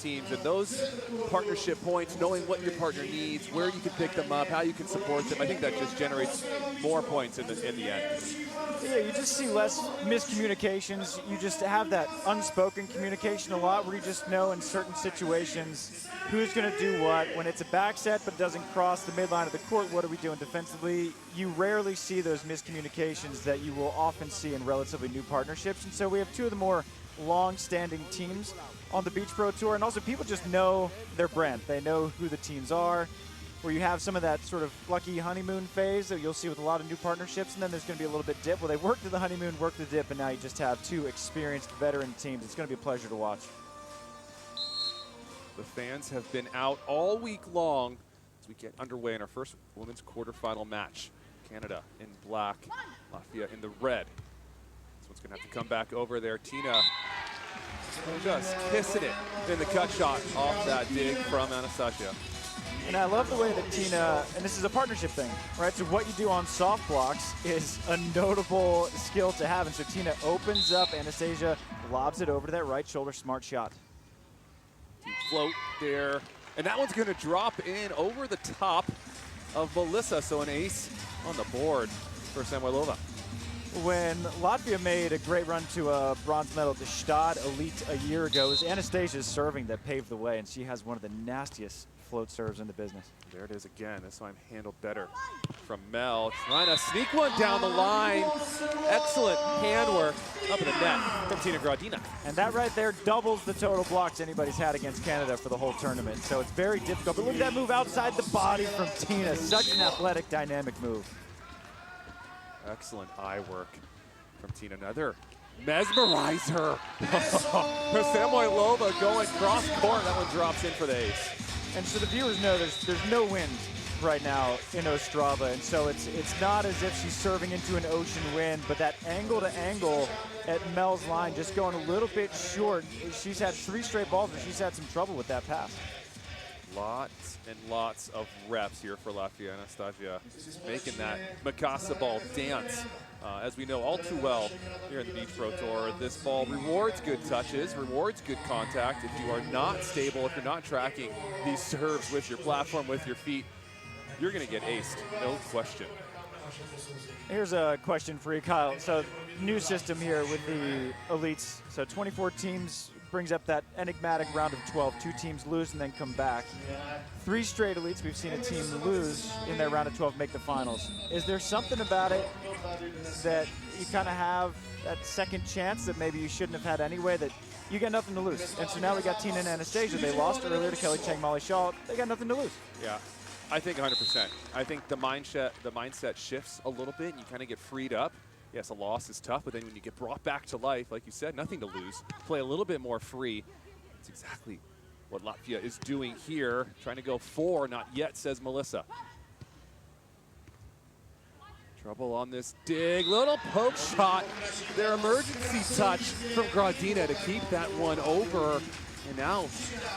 teams, and those partnership points, knowing what your partner needs, where you can pick them up, how you can support them, I think that just generates more points in the end. Yeah, you just see less miscommunications. You just have that unspoken communication a lot where you just know in certain situations who's going to do what. When it's a back set but doesn't cross the midline of the court, what are we doing defensively? You rarely see those miscommunications that you will often see in relatively new partnerships. And so we have two of the more long-standing teams on the Beach Pro Tour, and also people just know their brand. They know who the teams are, where you have some of that sort of lucky honeymoon phase that you'll see with a lot of new partnerships, and then there's going to be a little bit dip. Well, they worked through the honeymoon, worked the dip, and now you just have two experienced veteran teams. It's going to be a pleasure to watch. The fans have been out all week long as we get underway in our first women's quarterfinal match. Canada in black, Latvia in the red. This one's going to have to come back over there. Tina just kissing it in the cut shot off that dig from Anastasija. And I love the way that Tina, and this is a partnership thing, right? So what you do on soft blocks is a notable skill to have. And so Tina opens up, Anastasija lobs it over to that right shoulder, smart shot. Deep float there. And that one's gonna drop in over the top of Melissa. So an ace on the board for Samoilova. When Latvia made a great run to a bronze medal at the Stade Elite a year ago, it was Anastasija's serving that paved the way, and she has one of the nastiest float serves in the business. There it is again. This time handled better from Mel. Trying to sneak one down the line. Excellent handwork up in the net from Tina Gradina. And that right there doubles the total blocks anybody's had against Canada for the whole tournament. So it's very difficult. But look at that move outside the body from Tina. Such an athletic, dynamic move. Excellent eye work from Tina. Another mesmerizer. Samoilova going cross court. That one drops in for the ace. And so the viewers know there's no wind right now in Ostrava, and so it's not as if she's serving into an ocean wind, but that angle to angle at Mel's line just going a little bit short. She's had 3 straight balls where she's had some trouble with that pass. Lots and lots of reps here for Latvia. Anastasija making that Mikasa ball dance. As we know all too well here in the Beach Pro Tour, this ball rewards good touches, rewards good contact. If you are not stable, if you're not tracking these serves with your platform, with your feet, you're going to get aced, no question. Here's a question for you, Kyle. So new system here with the elites. So 24 teams brings up that enigmatic round of 12. 2 teams lose and then come back. 3 straight elites, we've seen a team lose in their round of 12, make the finals. Is there something about it that you kind of have that second chance that maybe you shouldn't have had anyway, that you got nothing to lose? And so now we got Tina and Anastasija. They lost earlier to Kelly Cheng, Molly Shaw. They got nothing to lose. Yeah, I think 100%. I think the mindset shifts a little bit and you kind of get freed up. Yes, a loss is tough, but then when you get brought back to life, like you said, nothing to lose. Play a little bit more free. That's exactly what Latvia is doing here. Trying to go 4, not yet, says Melissa. Trouble on this dig. Little poke shot. Their emergency touch from Gradina to keep that one over. And now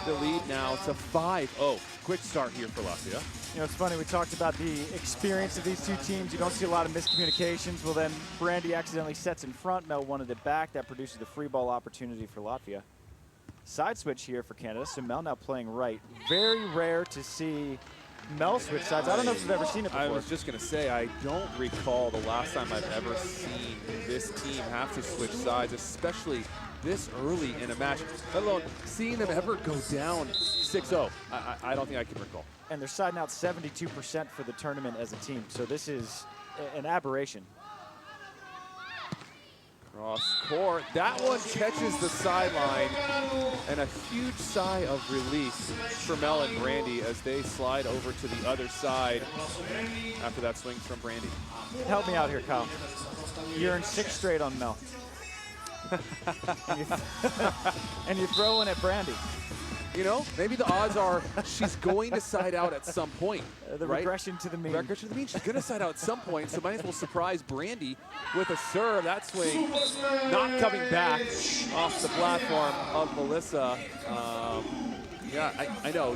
the lead now to 5-0. Quick start here for Latvia. You know, it's funny, we talked about the experience of these 2 teams. You don't see a lot of miscommunications. Well, then Brandie accidentally sets in front. Mel wanted it back. That produces the free ball opportunity for Latvia. Side switch here for Canada. So Mel now playing right. Very rare to see Mel switch sides. I don't know if you've ever seen it before. I was just going to say, I don't recall the last time I've ever seen this team have to switch sides, especially this early in a match, let alone seeing them ever go down 6-0. I don't think I can recall. And they're siding out 72% for the tournament as a team. So this is an aberration. Cross court. That one catches the sideline. And a huge sigh of relief for Mel and Brandie as they slide over to the other side after that swing from Brandie. Help me out here, Kyle. You're in 6 straight on Mel. and you throw in at Brandie. You know, maybe the odds are she's going to side out at some point. The right? regression to the mean. Regression to the mean. She's going to side out at some point, so might as well surprise Brandie with a serve. That swing not coming back off the platform of Melissa. Yeah, I know,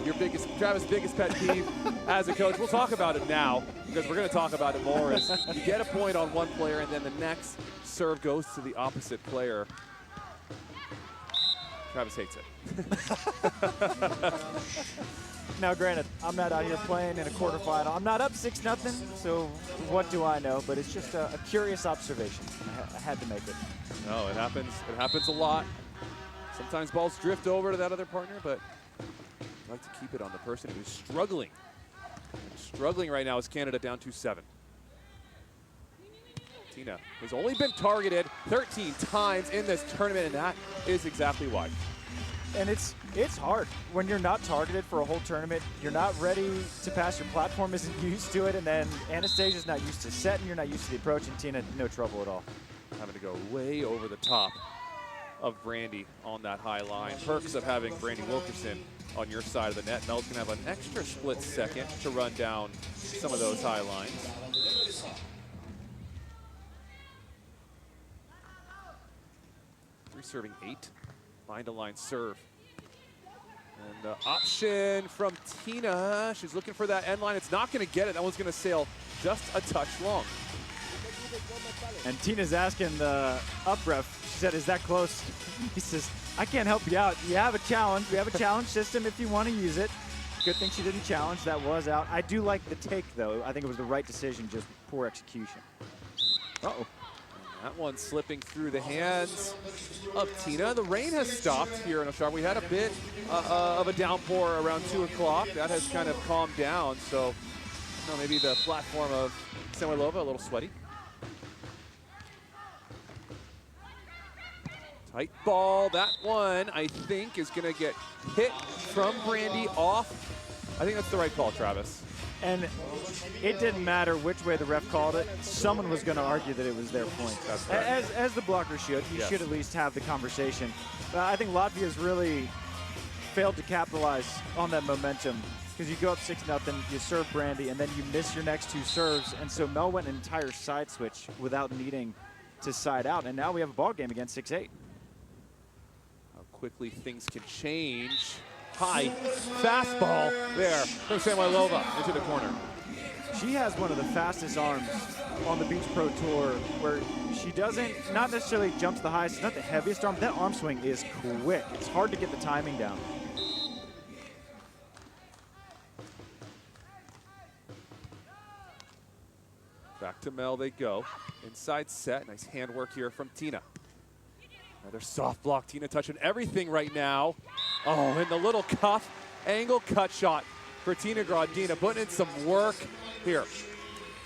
Travis' biggest pet peeve as a coach. We'll talk about it now because we're going to talk about it more as you get a point on one player and then the next serve goes to the opposite player. Travis hates it. Now, granted, I'm not out here playing in a quarterfinal. I'm not up 6-0, so what do I know? But it's just a curious observation. I had to make it. No, it happens. It happens a lot. Sometimes balls drift over to that other partner, but I like to keep it on the person who's struggling. Struggling right now is Canada down 2-7. Tina has only been targeted 13 times in this tournament, and that is exactly why. And it's hard when you're not targeted for a whole tournament. You're not ready to pass. Your platform isn't used to it, and then Anastasia's not used to setting. You're not used to the approach, and Tina, no trouble at all. Having to go way over the top of Brandie on that high line. Perks of having Brandie Wilkerson on your side of the net. Mel's gonna have an extra split second to run down some of those high lines. Serving 8, line-to-line serve. And option from Tina. She's looking for that end line. It's not going to get it. That one's going to sail just a touch long. And Tina's asking the up ref. She said, "Is that close?" He says, "I can't help you out. You have a challenge. We have a challenge system if you want to use it." Good thing she didn't challenge. That was out. I do like the take, though. I think it was the right decision, just poor execution. Uh-oh. That one slipping through the hands of Tina. The rain has stopped here in Ostrava. We had a bit of a downpour around 2 o'clock. That has kind of calmed down. So, you know, maybe the platform of Samoilova a little sweaty. Tight ball. That one, I think, is going to get hit from Brandie off. I think that's the right call, Travis. And it didn't matter which way the ref called it. Someone was going to argue that it was their point. That's right. As the blocker should. You should at least have the conversation. I think Latvia has really failed to capitalize on that momentum because you go up 6-0, you serve Brandie, and then you miss your next 2 serves. And so Mel went an entire side switch without needing to side out. And now we have a ball game again, 6-8. How quickly things can change. High fastball there from Samoilova into the corner. She has one of the fastest arms on the Beach Pro Tour where she doesn't, not necessarily jumps the highest, not the heaviest arm, but that arm swing is quick. It's hard to get the timing down. Back to Mel they go. Inside set, nice handwork here from Tina. Another soft block. Tina touching everything right now. Oh, and the little cuff angle cut shot for Tina Gradina, putting in some work here.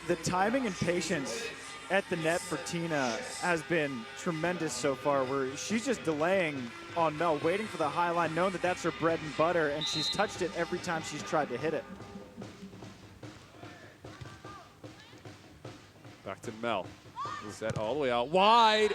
The timing and patience at the net for Tina has been tremendous so far, where she's just delaying on Mel, waiting for the high line, knowing that that's her bread and butter, and she's touched it every time she's tried to hit it. Back to Mel. Set all the way out wide.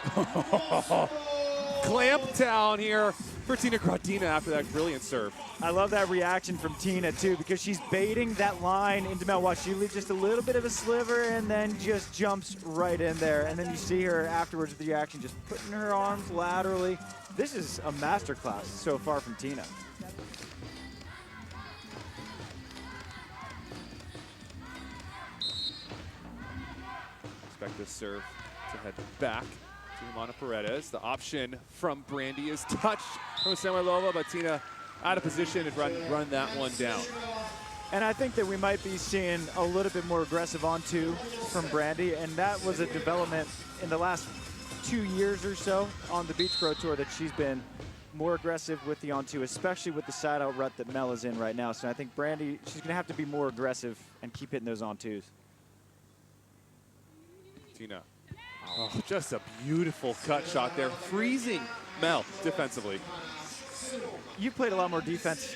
Clamp down here for Tina Gradina after that brilliant serve. I love that reaction from Tina, too, because she's baiting that line into Mel. Watch, she leaves just a little bit of a sliver and then just jumps right in there. And then you see her afterwards with the reaction, just putting her arms laterally. This is a masterclass so far from Tina. Expect this serve to head back to Mana Paredes. The option from Brandie is touched from Samoilova, but Tina out of position and run that one down. And I think that we might be seeing a little bit more aggressive on-two from Brandie, and that was a development in the last 2 years or so on the Beach Pro Tour, that she's been more aggressive with the on-two, especially with the side-out rut that Mel is in right now. So I think Brandie, she's going to have to be more aggressive and keep hitting those on-twos. Tina. Oh, just a beautiful cut shot there, freezing Mel defensively. You played a lot more defense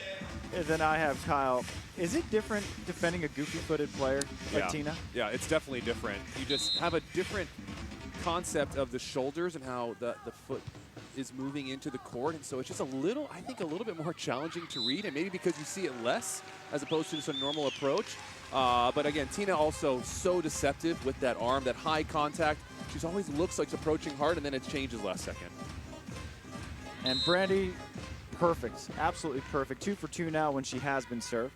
than I have, Kyle. Is it different defending a goofy-footed player like Tina? Yeah, it's definitely different. You just have a different concept of the shoulders and how the foot is moving into the court, and so it's just a little, I think, a little bit more challenging to read, and maybe because you see it less as opposed to just a normal approach. But again, Tina also so deceptive with that arm, that high contact. She always looks like she's approaching hard, and then it changes last second. And Brandie, perfect, absolutely perfect. 2 for 2 now when she has been served.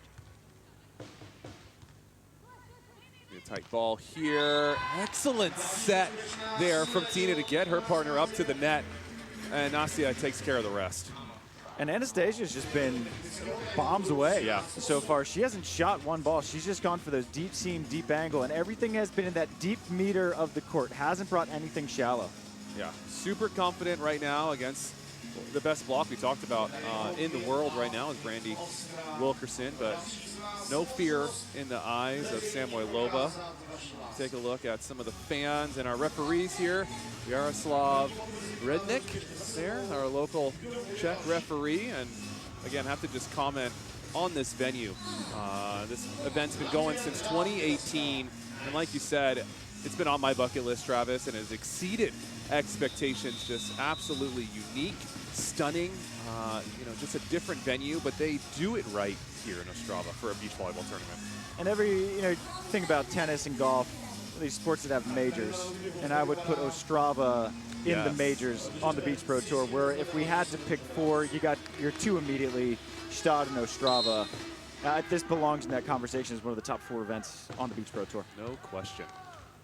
A tight ball here. Excellent set there from Tina to get her partner up to the net. And Anastasija takes care of the rest. And Anastasia's just been bombs away so far. She hasn't shot one ball. She's just gone for those deep seam, deep angle, and everything has been in that deep meter of the court. Hasn't brought anything shallow. Yeah, super confident right now against the best block we talked about in the world right now is Brandie Wilkerson, but no fear in the eyes of Samoilova. Take a look at some of the fans and our referees here. Jaroslav Rednik there, our local Czech referee. And again, have to just comment on this venue. This event's been going since 2018. And like you said, it's been on my bucket list, Travis, and has exceeded expectations. Just absolutely unique, stunning, you know, just a different venue, but they do it right here in Ostrava for a beach volleyball tournament. And every, you know, thing about tennis and golf, these sports that have majors, and I would put Ostrava in the majors on the Beach Pro Tour, where if we had to pick 4, you got your 2 immediately, Stad and Ostrava. This belongs in that conversation as one of the top 4 events on the Beach Pro Tour. No question.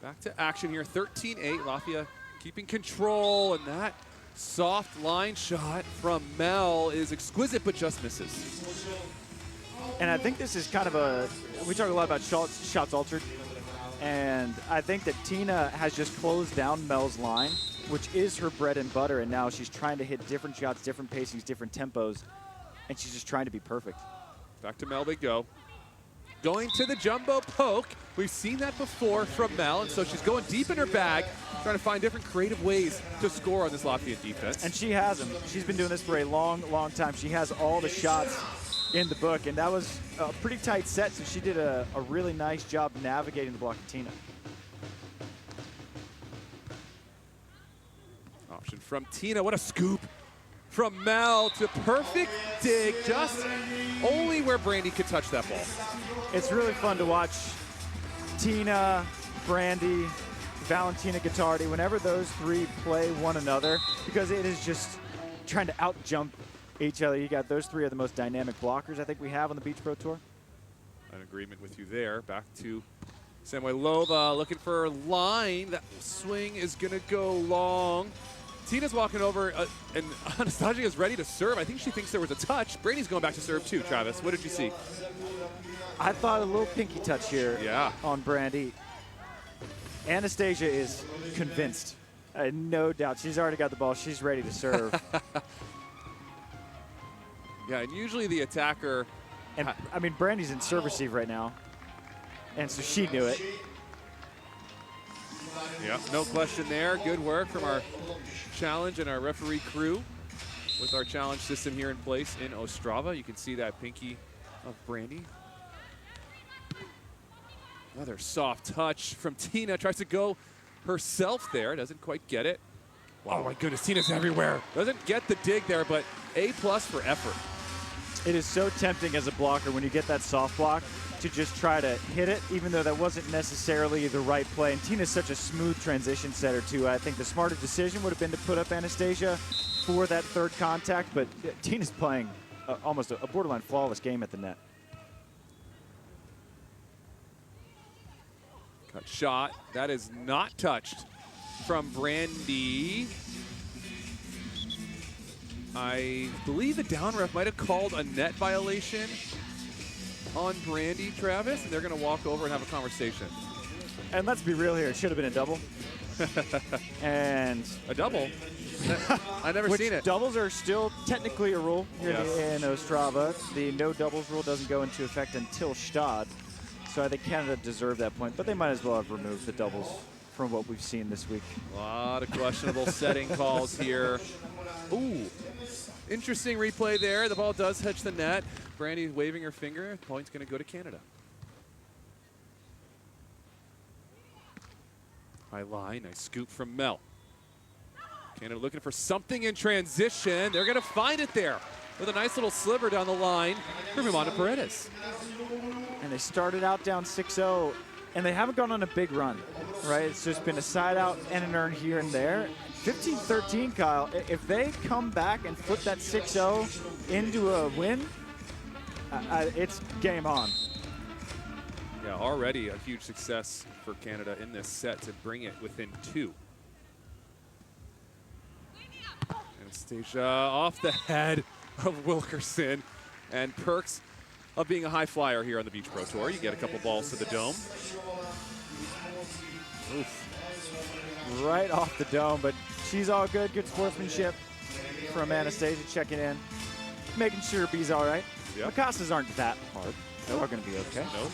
Back to action here, 13-8, Latvia keeping control, and that soft line shot from Mel is exquisite, but just misses. And I think this is kind of a, we talk a lot about shots altered, and I think that Tina has just closed down Mel's line, which is her bread and butter, and now she's trying to hit different shots, different pacings, different tempos, and she's just trying to be perfect. Back to Mel they go. Going to the jumbo poke. We've seen that before from Mel, and so she's going deep in her bag, trying to find different creative ways to score on this Latvian defense. And she has them. She's been doing this for a long, long time. She has all the shots in the book, and that was a pretty tight set, so she did a really nice job navigating the block of Tina. Option from Tina. What a scoop from Mel to perfect dig, just only where Brandie could touch that ball. It's really fun to watch Tina, Brandie, Valentina Guittardi, whenever those 3 play one another, because it is just trying to out-jump each other. You got those 3 are the most dynamic blockers I think we have on the Beach Pro Tour. An agreement with you there. Back to Samoilova looking for a line. That swing is going to go long. Tina's walking over, and Anastasija is ready to serve. I think she thinks there was a touch. Brady's going back to serve too, Travis. What did you see? I thought a little pinky touch here on Brandie. Anastasija is convinced. No doubt. She's already got the ball. She's ready to serve. Yeah, and usually the attacker... And, I mean, Brandie's in serve receive right now, and so she knew it. Yeah, no question there. Good work from our challenge and our referee crew with our challenge system here in place in Ostrava. You can see that pinky of Brandie. Another soft touch from Tina. Tries to go herself there. Doesn't quite get it. Wow. Oh my goodness, Tina's everywhere. Doesn't get the dig there, but A+ for effort. It is so tempting as a blocker when you get that soft block to just try to hit it, even though that wasn't necessarily the right play. And Tina's such a smooth transition setter, too. I think the smarter decision would have been to put up Anastasija for that 3rd contact, but Tina's playing almost a borderline flawless game at the net. Cut shot. That is not touched from Brandie. I believe the down ref might have called a net violation on Brandie, Travis, and they're going to walk over and have a conversation. And let's be real here, it should have been a double. And a double? I've never seen it. Doubles are still technically a rule here in Ostrava. The no doubles rule doesn't go into effect until Stad. So I think Canada deserved that point, but they might as well have removed the doubles from what we've seen this week. A lot of questionable setting calls here. Ooh, interesting replay there. The ball does touch the net. Brandie waving her finger. The point's going to go to Canada. High line, nice scoop from Mel. Canada looking for something in transition. They're going to find it there with a nice little sliver down the line from Imana Paredes. And they started out down 6-0, and they haven't gone on a big run, right? It's just been a side out and an earn here and there. 15-13, Kyle. If they come back and flip that 6-0 into a win, it's game on. Yeah, already a huge success for Canada in this set to bring it within 2. Anastasija off the head of Wilkerson and perks of being a high flyer here on the Beach Pro Tour. You get a couple balls to the dome. Oof. Right off the dome, but she's all good. Good sportsmanship from Anastasija checking in, making sure B's all right. Yep. Mikasas aren't that hard. They're all going to be okay. Nope.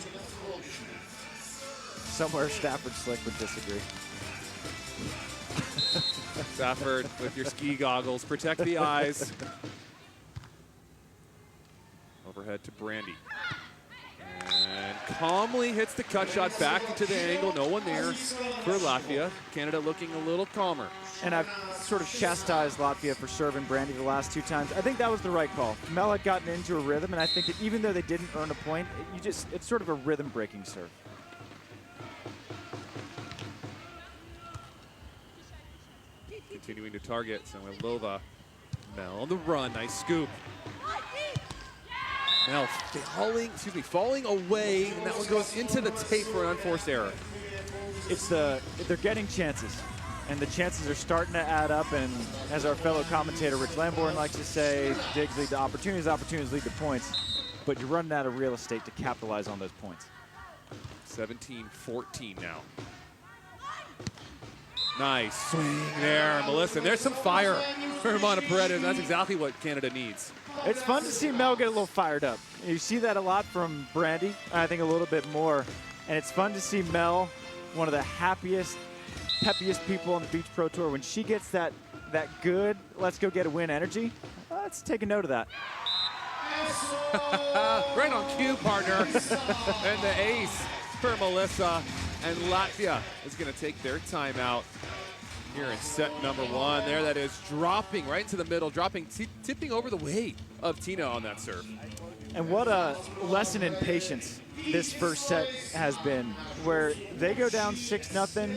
Somewhere Stafford Slick would disagree. Stafford with your ski goggles. Protect the eyes. Overhead to Brandie. And calmly hits the cut shot back into the angle. No one there for Latvia. Canada looking a little calmer. And I've sort of chastised Latvia for serving Brandie the last 2 times. I think that was the right call. Mel had gotten into a rhythm, and I think that even though they didn't earn a point, it's sort of a rhythm-breaking serve. Continuing to target Samoilova. Mel on the run. Nice scoop. Mel falling away, and that one goes into the tape for an unforced error. They're getting chances, and the chances are starting to add up. And as our fellow commentator Rich Lamborn likes to say, digs lead to opportunities, opportunities lead to points. But you're running out of real estate to capitalize on those points. 17-14 now. Nice swing there, Melissa. And there's some fire for Romana Paredes. That's exactly what Canada needs. It's fun to see Mel get a little fired up. You see that a lot from Brandie, I think a little bit more. And it's fun to see Mel, one of the happiest, peppiest people on the Beach Pro Tour. When she gets that good, let's go get a win energy, let's take a note of that. Right on cue, partner. And the ace for Melissa. And Latvia is going to take their timeout here in set number 1. There that is, dropping right into the middle, tipping over the weight of Tina on that serve. And what a lesson in patience this first set has been, where they go down 6-0,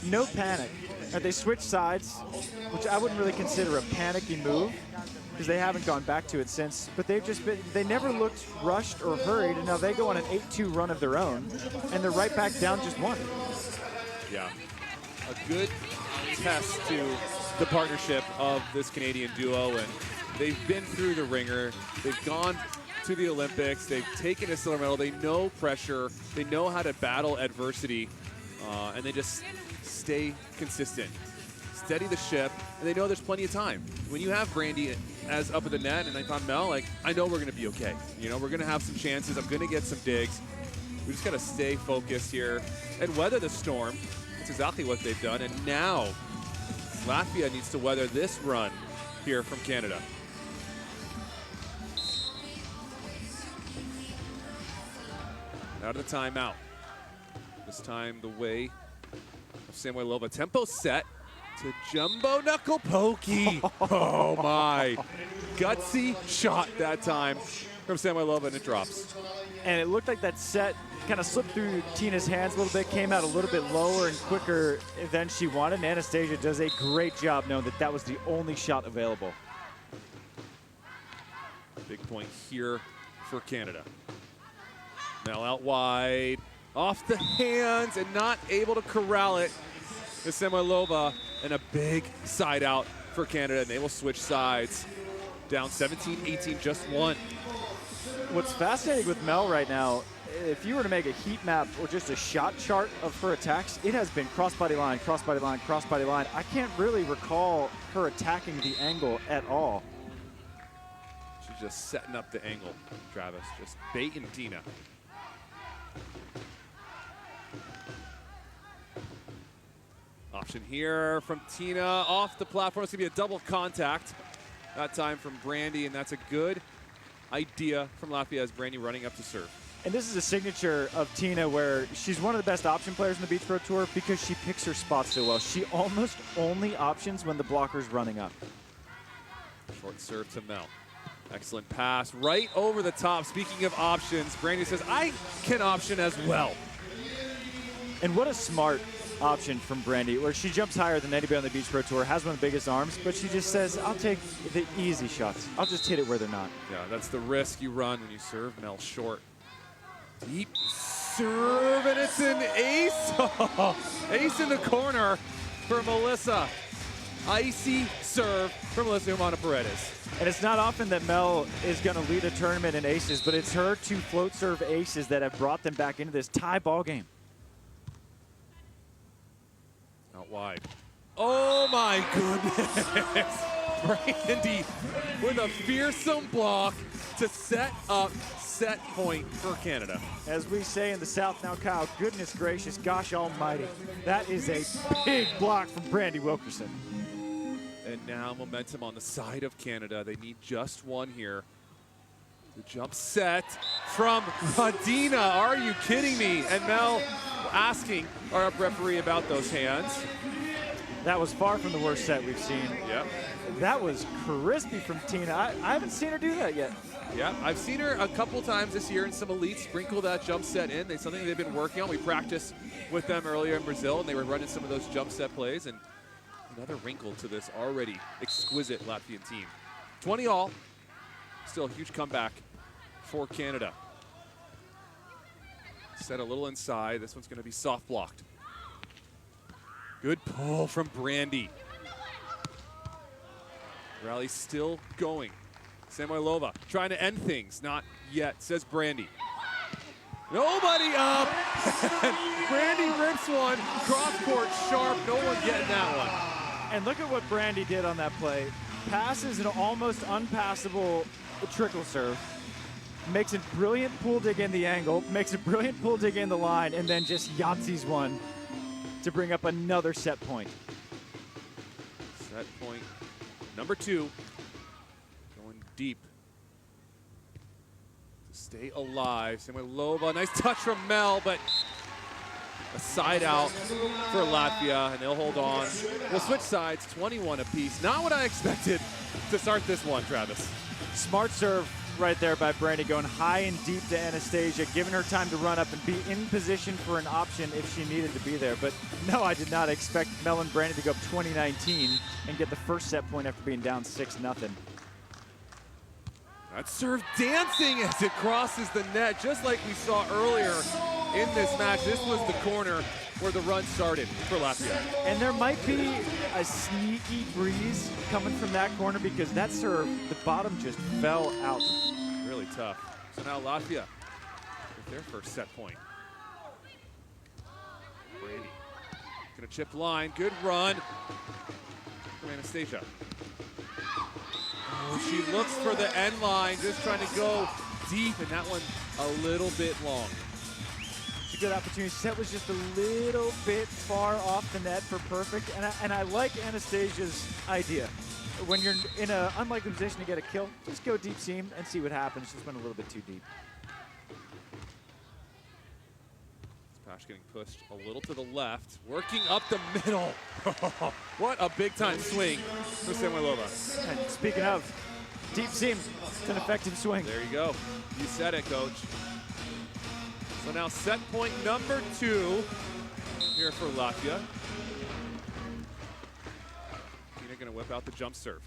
no panic. They switch sides, which I wouldn't really consider a panicky move, because they haven't gone back to it since. But they never looked rushed or hurried, and now they go on an 8-2 run of their own, and they're right back down just 1. Yeah, a good test to the partnership of this Canadian duo, and they've been through the ringer. They've gone to the Olympics. They've taken a silver medal. They know pressure. They know how to battle adversity, and they just stay consistent. Steady the ship, and they know there's plenty of time. When you have Brandie as up at the net, and I thought, Mel, I know we're going to be okay. You know, we're going to have some chances. I'm going to get some digs. We just got to stay focused here and weather the storm. That's exactly what they've done. And now Latvia needs to weather this run here from Canada. Out of the timeout. This time the way of Samoilova. Tempo set to jumbo knuckle pokey. Oh my. Gutsy shot that time from Samoilova, and it drops. And it looked like that set kind of slipped through Tina's hands a little bit, came out a little bit lower and quicker than she wanted. And Anastasija does a great job knowing that that was the only shot available. Big point here for Canada. Mel out wide, off the hands, and not able to corral it. The Samoilova, and a big side out for Canada, and they will switch sides. Down 17-18, just 1. What's fascinating with Mel right now, if you were to make a heat map or just a shot chart of her attacks, it has been crossbody line, crossbody line, crossbody line. I can't really recall her attacking the angle at all. She's just setting up the angle, Travis, just baiting Tina. Option here from Tina off the platform. It's going to be a double contact. That time from Brandie, and that's a good idea from Latvia as Brandie running up to serve. And this is a signature of Tina where she's one of the best option players in the Beach Pro Tour because she picks her spots so well. She almost only options when the blocker's running up. Short serve to Mel. Excellent pass right over the top. Speaking of options, Brandie says, I can option as well. And what a smart option from Brandie, where she jumps higher than anybody on the Beach Pro Tour, has one of the biggest arms, but she just says, I'll take the easy shots. I'll just hit it where they're not. Yeah, that's the risk you run when you serve Mel short. Deep serve, and it's an ace. Ace in the corner for Melissa. Icy serve for Melissa Paredes. And it's not often that Mel is going to lead a tournament in aces, but it's her 2 float serve aces that have brought them back into this tie ball game. Out wide. Oh my goodness. Brandie with a fearsome block to set up set point for Canada. As we say in the South now, Kyle, goodness gracious, gosh almighty. That is a big block from Brandie Wilkerson. And now momentum on the side of Canada. They need just one here. The jump set from Radina. Are you kidding me? And Mel asking our referee about those hands. That was far from the worst set we've seen. Yep. That was crispy from Tina. I haven't seen her do that yet. Yeah, I've seen her a couple times this year in some elites sprinkle that jump set in. It's something they've been working on. We practiced with them earlier in Brazil, and they were running some of those jump set plays. And another wrinkle to this already exquisite Latvian team. 20 all. Still a huge comeback for Canada. Set a little inside. This one's going to be soft blocked. Good pull from Brandie. Rally still going. Samoilova trying to end things. Not yet, says Brandie. Nobody up. Brandie rips one. Cross court sharp. No one getting that one. And look at what Brandie did on that play. Passes an almost unpassable trickle serve. Makes a brilliant pull dig in the angle. Makes a brilliant pull dig in the line. And then just Yahtzees one to bring up another set point. Set point number 2. Going deep. To stay alive. Samoilova, nice touch from Mel, but a side out for Latvia, and they'll hold on. We'll switch sides, 21 apiece. Not what I expected to start this one, Travis. Smart serve right there by Brandie, going high and deep to Anastasija, giving her time to run up and be in position for an option if she needed to be there. But no, I did not expect Mel and Brandie to go up 20-19 and get the first set point after being down 6-0. That serve dancing as it crosses the net, just like we saw earlier in this match. This was the corner where the run started for Latvia. And there might be a sneaky breeze coming from that corner because that serve, the bottom just fell out. Really tough. So now Latvia with their first set point. Brandie gonna chip line, good run from Anastasija. Oh, she looks for the end line, just trying to go deep, and that one a little bit long. It's a good opportunity. Set was just a little bit far off the net for perfect, and I like Anastasia's idea. When you're in an unlikely position to get a kill, just go deep seam and see what happens. Just went a little bit too deep. Pash getting pushed a little to the left, working up the middle. What a big time swing for Samoilova. And speaking of, deep seam, it's an effective swing. There you go. You said it, coach. So now set point number 2 here for Latvia. Tina gonna whip out the jump serve.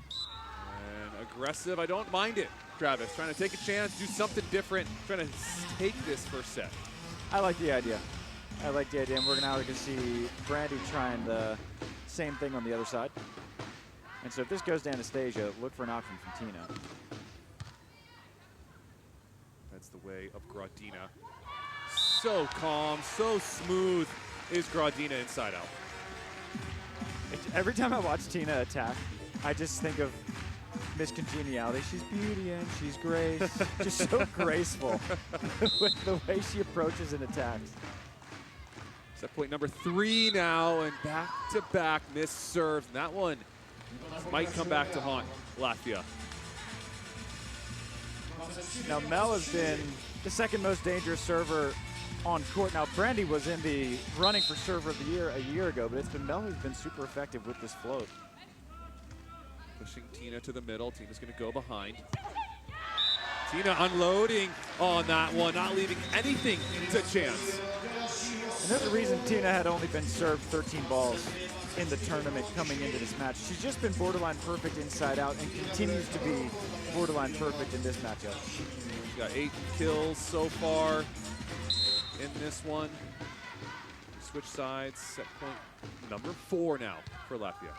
And aggressive, I don't mind it. Travis trying to take a chance, do something different, trying to take this first set. I like the idea. I like the idea, and we're now going to see Brandie trying the same thing on the other side. And so if this goes to Anastasija, look for an option from Tina. That's the way of Gradina. So calm, so smooth is Gradina inside out. Every time I watch Tina attack, I just think of Miss Congeniality. She's beauty and she's grace. Just so graceful with the way she approaches and attacks. Set point number 3 now, and back-to-back missed serves. And that one might come back to haunt Latvia. Now Mel has been the second most dangerous server on court. Now Brandie was in the running for server of the year a year ago, but it's been Mel who's been super effective with this float. Pushing Tina to the middle. Tina's going to go behind. Tina unloading on that one, not leaving anything to chance. And there's a reason Tina had only been served 13 balls in the tournament coming into this match. She's just been borderline perfect inside out and continues to be borderline perfect in this matchup. She's got 8 kills so far in this one. Switch sides, set point number 4 now for Latvia.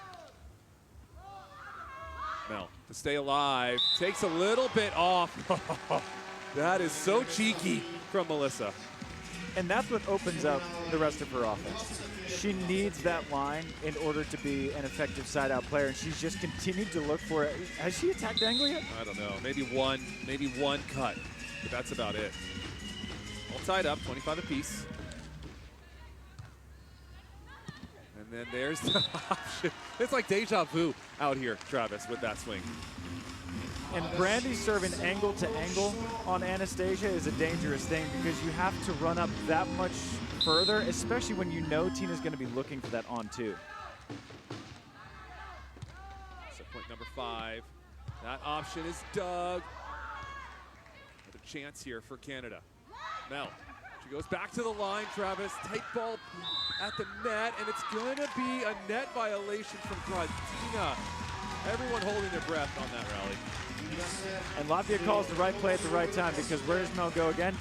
Mel to stay alive. Takes a little bit off. That is so cheeky from Melissa. And that's what opens up the rest of her offense. She needs that line in order to be an effective side-out player, and she's just continued to look for it. Has she attacked angle yet? I don't know. Maybe one cut, but that's about it. All tied up, 25 apiece. And then there's the option. It's like deja vu out here, Travis, with that swing. And Brandie serving angle to angle on Anastasija is a dangerous thing because you have to run up that much further, especially when you know Tina's going to be looking for that on two. So point number 5. That option is dug. Another chance here for Canada. Mel, she goes back to the line, Travis. Tight ball at the net, and it's going to be a net violation from Tina. Everyone holding their breath on that rally. And Latvia calls the right play at the right time because where does Mel go again?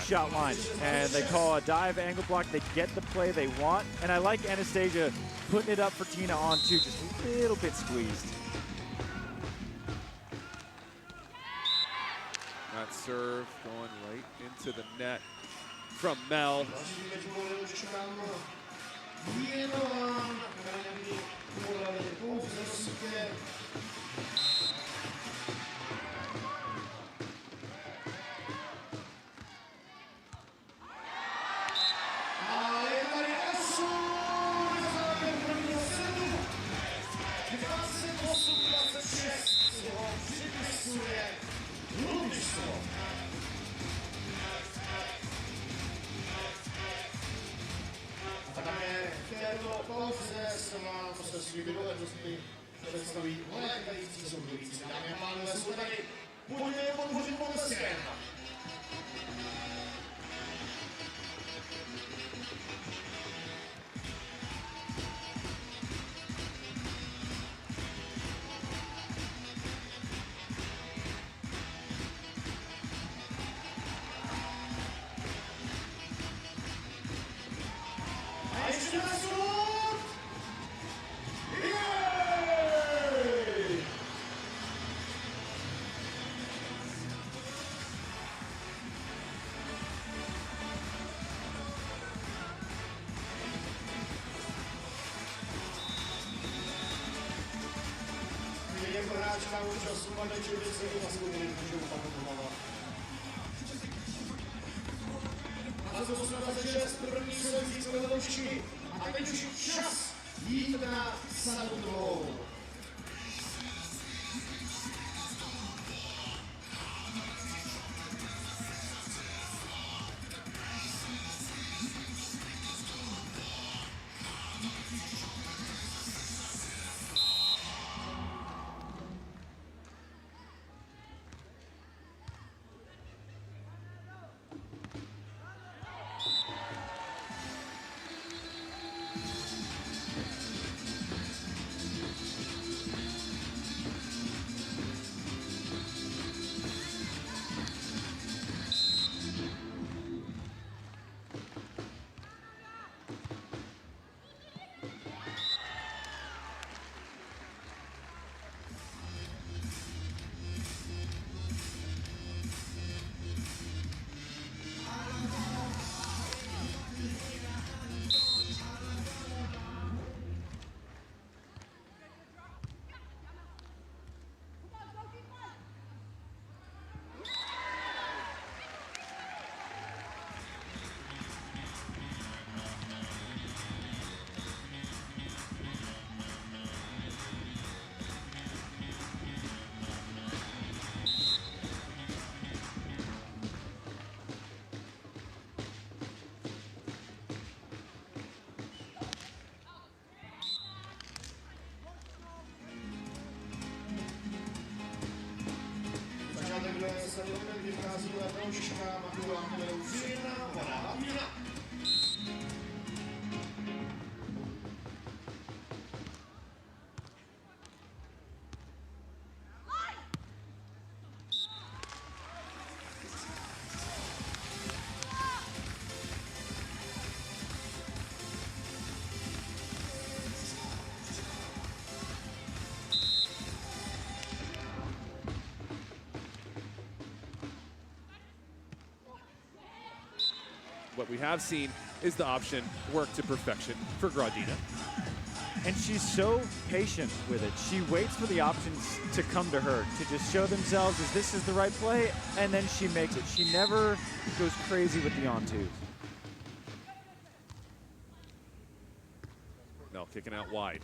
Shot line. And they call a dive angle block. They get the play they want. And I like Anastasija putting it up for Tina on two, just a little bit squeezed. That serve going right into the net from Mel. Představí létající soubojící. Dámy a pánové, jsou tady pojďme podpořit potleskem. A ještě na soud! Jako hráčka účast uvaděči věci na svou můžou opakovat. A za 26 první se získali loučky. A teď už čas jít na sadu druhou. Vychází letoučka, makulánka Latviana, Latviana. what we have seen is the option work to perfection for Gradina. And she's so patient with it. She waits for the options to come to her, to just show themselves as this is the right play, and then she makes it. She never goes crazy with the on-twos. Mel kicking out wide.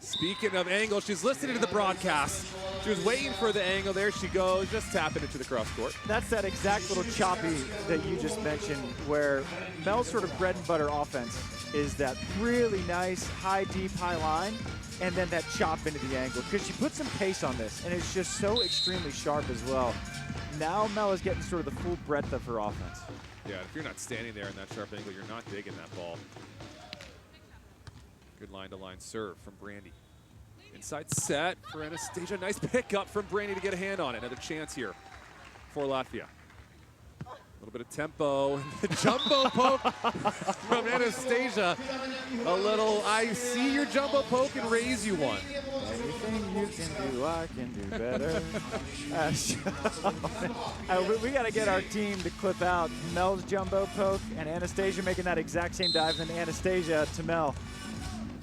Speaking of angle, she's listening to the broadcast. She was waiting for the angle. There she goes, just tapping it to the cross court. That's that exact little choppy that you just mentioned, where Mel's sort of bread and butter offense is that really nice, high, deep, high line, and then that chop into the angle. Because she put some pace on this, and it's just so extremely sharp as well. Now Mel is getting sort of the full breadth of her offense. Yeah, if you're not standing there in that sharp angle, you're not digging that ball. Good line-to-line serve from Brandie. Inside set for Anastasija. Nice pickup from Brandie to get a hand on it. Another chance here for Latvia. A little bit of tempo. The jumbo poke from Anastasija. A little, I see your jumbo poke and raise you one. Anything you can do, I can do better. We got to get our team to clip out Mel's jumbo poke and Anastasija making that exact same dive, and then Anastasija to Mel.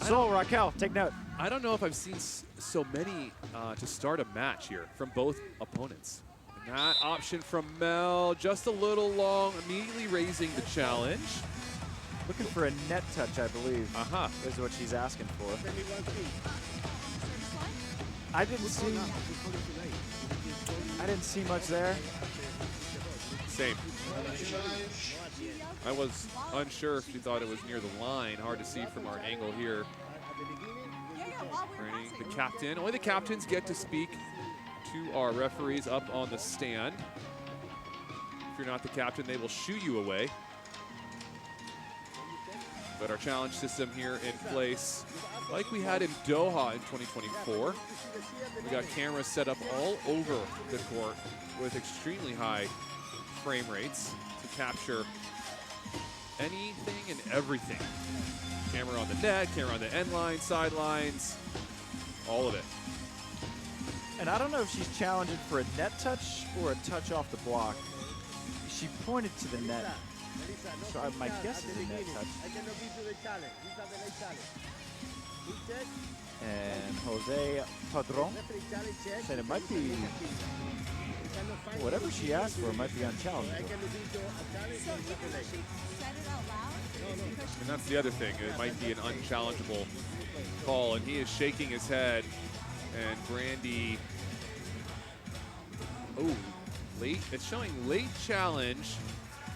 So, Raquel, take note. I don't know if I've seen so many to start a match here from both opponents. And that option from Mel, just a little long, immediately raising the challenge. Looking for a net touch, I believe, is what she's asking for. I didn't see much there. Same. I was unsure if she thought it was near the line. Hard to see from our angle here. Brandie, the captain. Only the captains get to speak to our referees up on the stand. If you're not the captain, they will shoo you away. But our challenge system here in place, like we had in Doha in 2024. We got cameras set up all over the court with extremely high frame rates to capture anything and everything. Camera on the net, camera on the end line, sidelines, all of it. And I don't know if she's challenging for a net touch or a touch off the block. She pointed to the net, so my guess is a net touch. And Jose Padron said it might be, whatever she asked for might be unchallenged. And that's the other thing, it might be an unchallengeable call, and he is shaking his head, and Brandie, late, it's showing late challenge,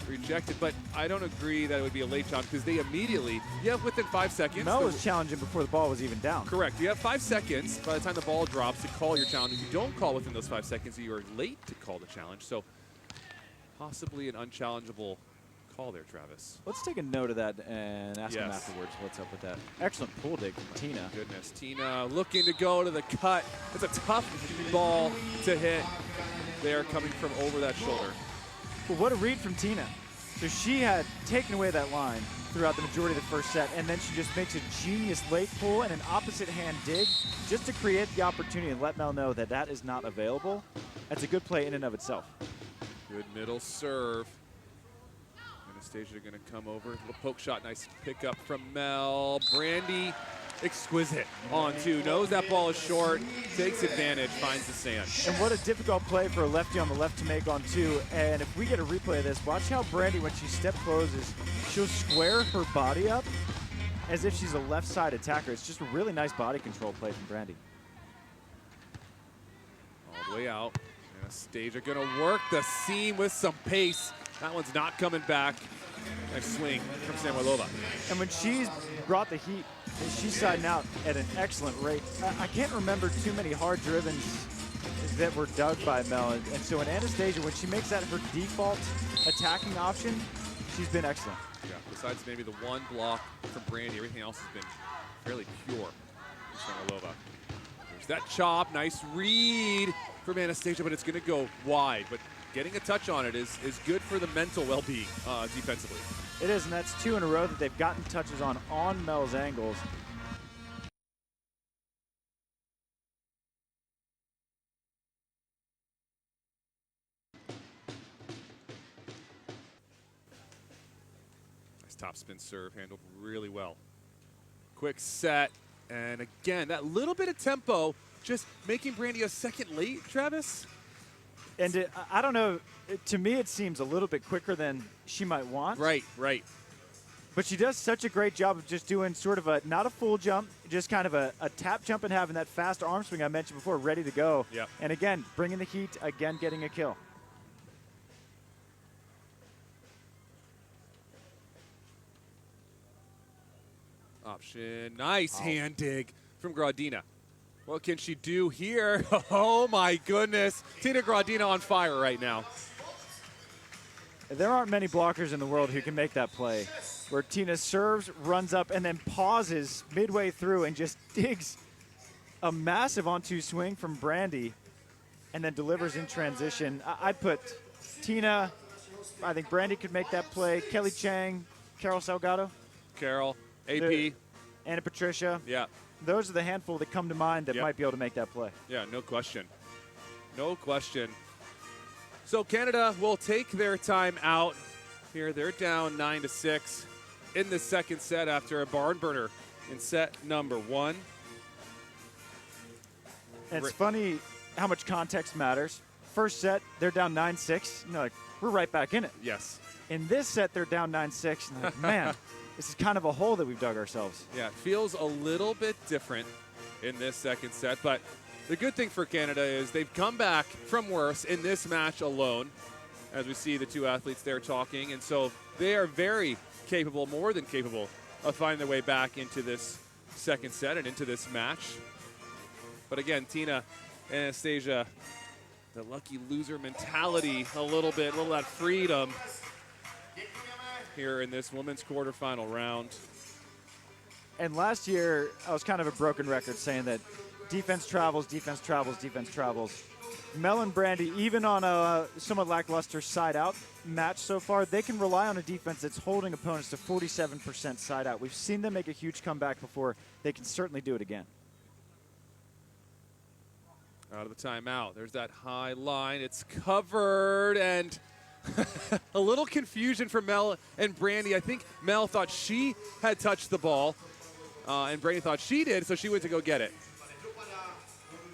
rejected, but I don't agree that it would be a late challenge because they immediately, you have within 5 seconds. Mel was challenging before the ball was even down. Correct, you have 5 seconds by the time the ball drops to call your challenge. If you don't call within those 5 seconds, you are late to call the challenge, so possibly an unchallengeable call there, Travis. Let's take a note of that and ask him afterwards what's up with that. Excellent pull dig from Tina. Goodness, Tina looking to go to the cut. It's a tough ball to hit there coming from over that shoulder. Well, what a read from Tina. So she had taken away that line throughout the majority of the first set, and then she just makes a genius late pull and an opposite hand dig just to create the opportunity and let Mel know that that is not available. That's a good play in and of itself. Good middle serve. Anastasija going to come over. Little poke shot, nice pickup from Mel. Brandie, exquisite on two. Knows that ball is short, takes advantage, finds the sand. And what a difficult play for a lefty on the left to make on two. And if we get a replay of this, watch how Brandie, when she step closes, she'll square her body up as if she's a left side attacker. It's just a really nice body control play from Brandie. All the way out. Anastasija going to work the seam with some pace. That one's not coming back. Nice swing from Samuelova. And when she's brought the heat, she's siding out at an excellent rate. I can't remember too many hard drivens that were dug by Mel. And so in Anastasija, when she makes that her default attacking option, she's been excellent. Yeah, besides maybe the one block from Brandie, everything else has been fairly pure from Samuelova. There's that chop, nice read from Anastasija, but it's going to go wide. But getting a touch on it is good for the mental well-being defensively. It is, and that's 2 in a row that they've gotten touches on Mel's angles. Topspin serve handled really well. Quick set, and again, that little bit of tempo just making Brandie a second late, Travis? And I don't know, to me it seems a little bit quicker than she might want. Right, right. But she does such a great job of just doing sort of a, not a full jump, just kind of a tap jump and having that fast arm swing I mentioned before ready to go. Yep. And again, bringing the heat, again getting a kill. Option, nice hand dig from Gradina. What can she do here? Oh my goodness. Tina Gradina on fire right now. There aren't many blockers in the world who can make that play, where Tina serves, runs up, and then pauses midway through and just digs a massive on-two swing from Brandie and then delivers in transition. I'd put Tina, I think Brandie could make that play, Kelly Chang, Carol Salgado. Carol, AP. Anna Patricia. Yeah. Those are the handful that come to mind that might be able to make that play. Yeah, no question. No question. So Canada will take their time out here. They're down 9-6 in the second set after a barn burner in set number 1. And it's funny how much context matters. First set, they're down 9-6. You know, like, we're right back in it. Yes. In this set, they're down 9-6. And like, man, this is kind of a hole that we've dug ourselves. Yeah, it feels a little bit different in this second set, but the good thing for Canada is they've come back from worse in this match alone, as we see the two athletes there talking, and so they are very capable, more than capable, of finding their way back into this second set and into this match. But again, Tina, Anastasija, the lucky loser mentality a little bit, a little of that freedom here in this women's quarterfinal round. And last year, I was kind of a broken record saying that defense travels, defense travels, defense travels. Mel and Brandie, even on a somewhat lackluster side-out match so far, they can rely on a defense that's holding opponents to 47% side-out. We've seen them make a huge comeback before. They can certainly do it again. Out of the timeout. There's that high line. It's covered, and a little confusion for Mel and Brandie. I think Mel thought she had touched the ball, and Brandie thought she did, so she went to go get it.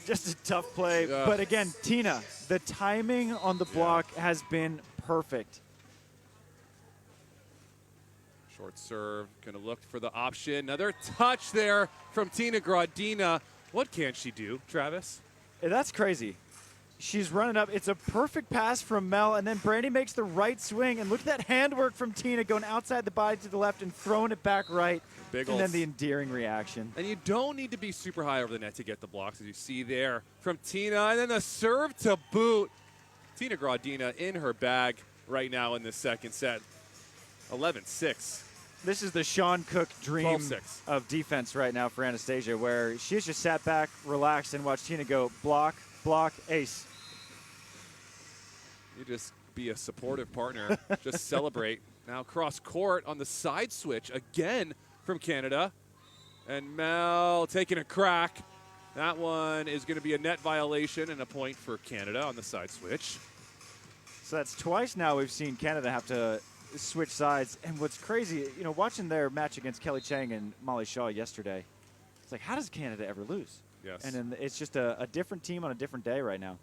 Just a tough play. But again, Tina, the timing on the block has been perfect. Short serve, gonna look for the option. Another touch there from Tina Gradina. What can she do, Travis? That's crazy. She's running up. It's a perfect pass from Mel, and then Brandie makes the right swing. And look at that handwork from Tina going outside the body to the left and throwing it back right. Big and then the endearing reaction. And you don't need to be super high over the net to get the blocks, as you see there from Tina. And then the serve to boot. Tina Gradina in her bag right now in this second set. 11-6. This is the Sean Cook dream 12-6. of defense right now for Anastasija, where she's just sat back, relaxed, and watched Tina go block, block, ace. You just be a supportive partner. Just celebrate. Now cross court on the side switch again from Canada. And Mel taking a crack. That one is going to be a net violation and a point for Canada on the side switch. So that's twice now we've seen Canada have to switch sides. And what's crazy, you know, watching their match against Kelly Chang and Molly Shaw yesterday, it's like, how does Canada ever lose? Yes. And then it's just a different team on a different day right now.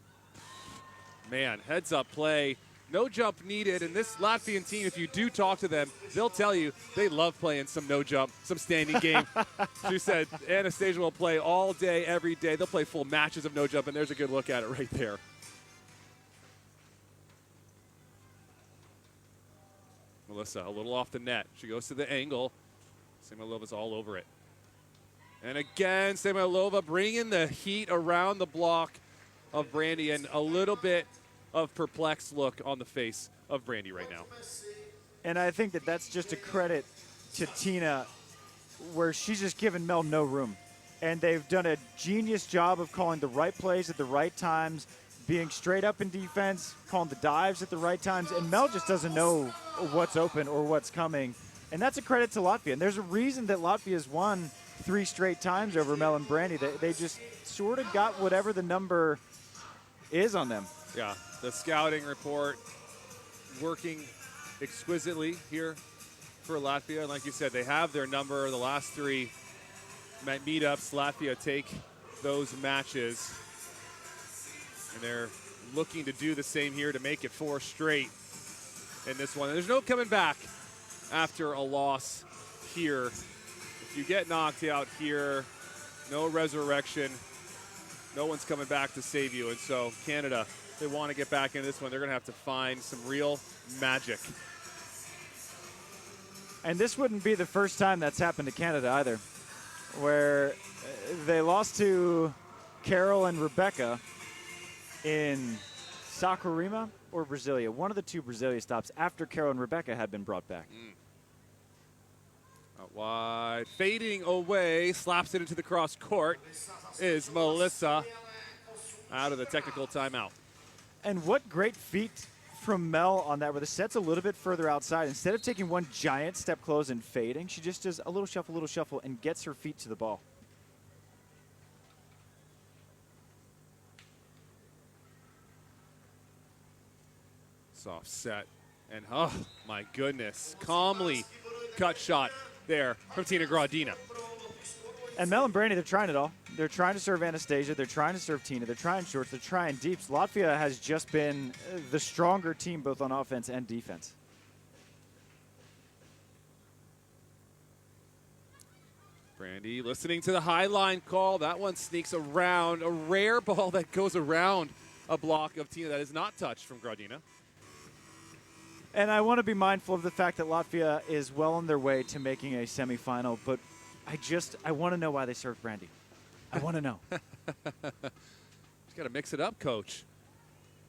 Man, heads up play. No jump needed. And this Latvian team, if you do talk to them, they'll tell you they love playing some no jump, some standing game. She said Anastasija will play all day, every day. They'll play full matches of no jump, and there's a good look at it right there. Melissa, a little off the net. She goes to the angle. Semylova's all over it. And again, Semylova bringing the heat around the block of Brandie, and a little bit of perplexed look on the face of Brandie right now. And I think that that's just a credit to Tina, where she's just given Mel no room. And they've done a genius job of calling the right plays at the right times, being straight up in defense, calling the dives at the right times, and Mel just doesn't know what's open or what's coming. And that's a credit to Latvia. And there's a reason that Latvia's won 3 straight times over Mel and Brandie. They just sort of got whatever the number is on them. Yeah, the scouting report working exquisitely here for Latvia. And like you said, they have their number. The last 3 meetups, Latvia take those matches. And they're looking to do the same here to make it 4 straight in this one. And there's no coming back after a loss here. If you get knocked out here, no resurrection. No one's coming back to save you. And so Canada, if they want to get back into this one, they're going to have to find some real magic. And this wouldn't be the first time that's happened to Canada either, where they lost to Carol and Rebecca in Saquarema or Brasilia, one of the 2 Brasilia stops after Carol and Rebecca had been brought back. Out wide, fading away, slaps it into the cross court is Melissa out of the technical timeout. And what great feet from Mel on that, where the set's a little bit further outside. Instead of taking one giant step close and fading, she just does a little shuffle, and gets her feet to the ball. Soft set, and oh my goodness, calmly cut shot there from Tina Gradina. And Mel and Brandie, they're trying it all. They're trying to serve Anastasija. They're trying to serve Tina. They're trying shorts. They're trying deeps. Latvia has just been the stronger team both on offense and defense. Brandie listening to the high line call. That one sneaks around. A rare ball that goes around a block of Tina that is not touched from Gradina. And I want to be mindful of the fact that Latvia is well on their way to making a semifinal, but I want to know why they served Brandie. I want to know. Just got to mix it up, coach.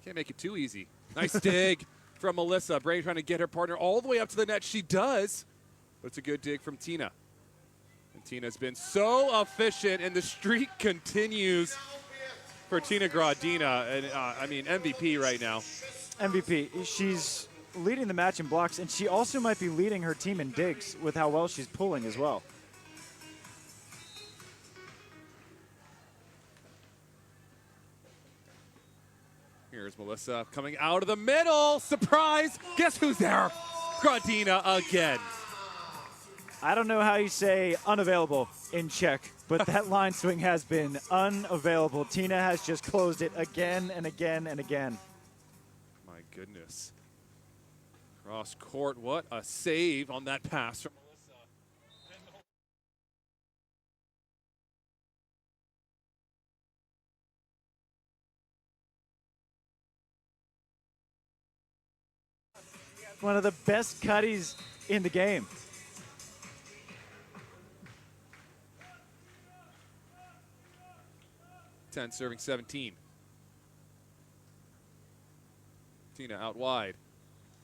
Can't make it too easy. Nice dig from Melissa. Brandie trying to get her partner all the way up to the net. She does, but it's a good dig from Tina. And Tina's been so efficient, and the streak continues for Tina Gradina. And I mean, MVP right now. MVP. She's leading the match in blocks, and she also might be leading her team in digs with how well she's pulling as well. Here's Melissa coming out of the middle. Surprise! Guess who's there? Gradina again. I don't know how you say unavailable in Czech, but that line swing has been unavailable. Tina has just closed it again and again and again. My goodness. Cross court, what a save on that pass from Melissa. One of the best cutties in the game. Serving 17. Tina out wide.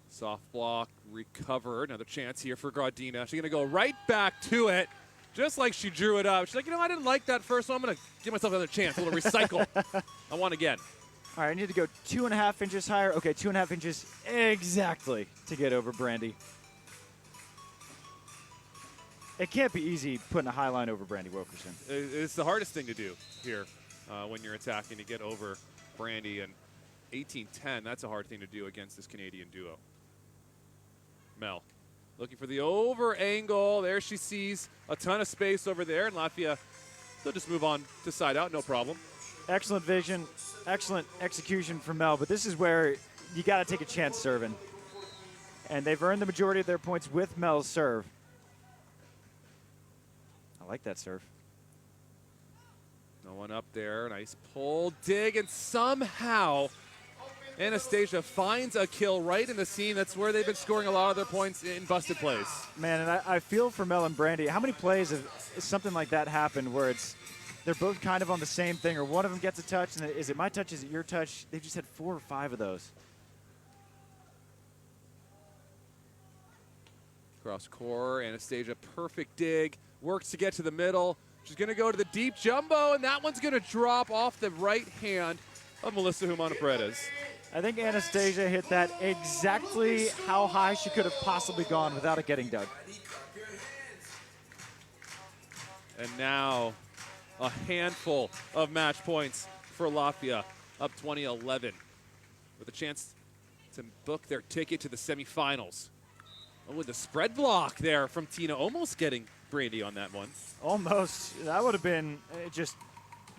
Soft block, recover. Another chance here for Gradina. She's going to go right back to it, just like she drew it up. She's like, you know, I didn't like that first one. I'm going to give myself another chance, a little recycle. I want again. All right, I need to go 2.5 inches higher. Okay, 2.5 inches exactly to get over Brandie. It can't be easy putting a high line over Brandie Wilkerson. It's the hardest thing to do here when you're attacking, to get over Brandie. And 18-10, that's a hard thing to do against this Canadian duo. Mel looking for the over angle. There she sees a ton of space over there, and Latvia, they'll just move on to side out, no problem. Excellent vision, excellent execution from Mel, but this is where you got to take a chance serving. And they've earned the majority of their points with Mel's serve. I like that serve. No one up there. Nice pull, dig, and somehow Anastasija finds a kill right in the seam. That's where they've been scoring a lot of their points in busted plays. Man, and I feel for Mel and Brandie. How many plays have something like that happened where they're both kind of on the same thing, or one of them gets a touch, and is it my touch, is it your touch? They've just had 4 or 5 of those. Cross core, Anastasija, perfect dig. Works to get to the middle. She's going to go to the deep jumbo, and that one's going to drop off the right hand of Melissa Humana-Paredes. I think Anastasija hit that exactly how high she could have possibly gone without it getting dug. And now a handful of match points for Latvia, up 20-11, with a chance to book their ticket to the semifinals. Oh, with the spread block there from Tina, almost getting Brandie on that one. Almost. That would have been just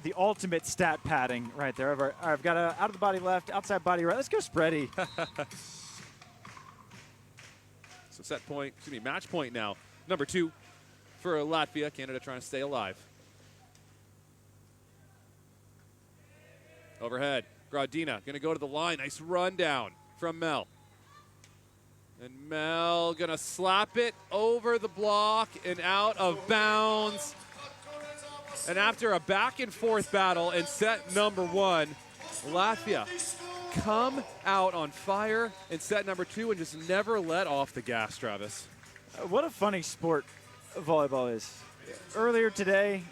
the ultimate stat padding right there. All right, I've got a out of the body left, outside body right. Let's go spready. So set point, match point now. Number 2 for Latvia. Canada trying to stay alive. Overhead, Gradina gonna go to the line. Nice run down from Mel. And Mel gonna slap it over the block and out of bounds. And after a back and forth battle in set number 1, Latvia come out on fire in set number 2 and just never let off the gas, Travis. What a funny sport volleyball is. Earlier today,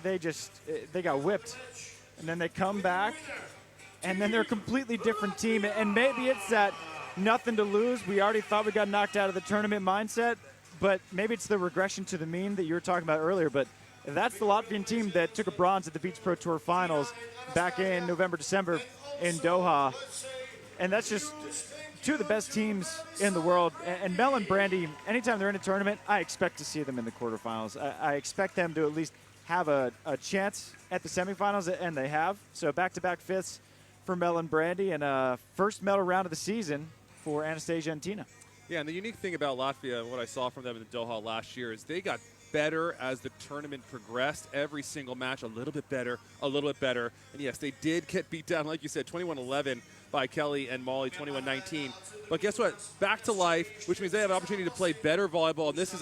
they got whipped. And then they come back, and then they're a completely different team. And maybe it's that nothing to lose. We already thought we got knocked out of the tournament mindset, but maybe it's the regression to the mean that you were talking about earlier. But that's the Latvian team that took a bronze at the Beach Pro Tour Finals back in November, December in Doha. And that's just two of the best teams in the world. And Mel and Brandie, anytime they're in a tournament, I expect to see them in the quarterfinals. I expect them to at least have a chance at the semifinals, and they have. So back-to-back fifths for Mel and Brandie, and first medal round of the season for Anastasija and Tina. Yeah, and the unique thing about Latvia, and what I saw from them in Doha last year, is they got better as the tournament progressed. Every single match a little bit better, a little bit better. And yes, they did get beat down, like you said, 21-11 by Kelly and Molly, 21-19. But guess what? Back to life, which means they have an opportunity to play better volleyball, and this is